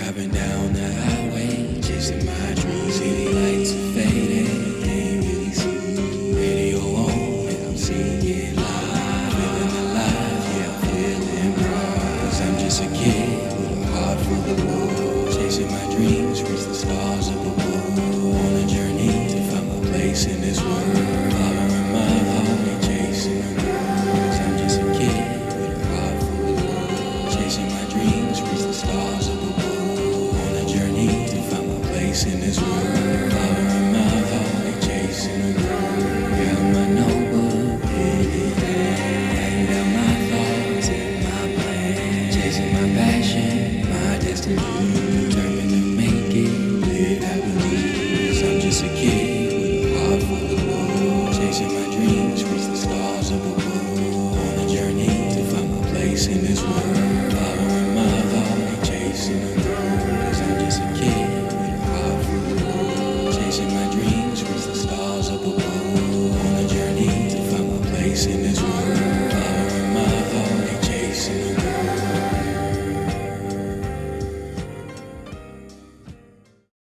Driving down the highway, chasing my dreams. City lights are fading, can't really see. Radio on, and I'm singing live. Feeling alive, yeah, I'm feeling proud. 'Cause I'm just a kid with a heart full of love. Chasing my dreams, reach the stars up above. On a journey to find my place in this world. Following my heart and chasing the girl. 'Cause I'm just a kid with a heart full of love. Chasing my dreams, reach the stars up above. On a journey to find my place in this world. Following my heart and chasing the girl. Got my notebook, writing down my thoughts and my plans. Chasing my passion, my destiny. Determined to make it, live happily. 'Cause I'm just a kid with a heart full of love. Chasing my dreams, reach the stars up above. On a journey to find my place in this world.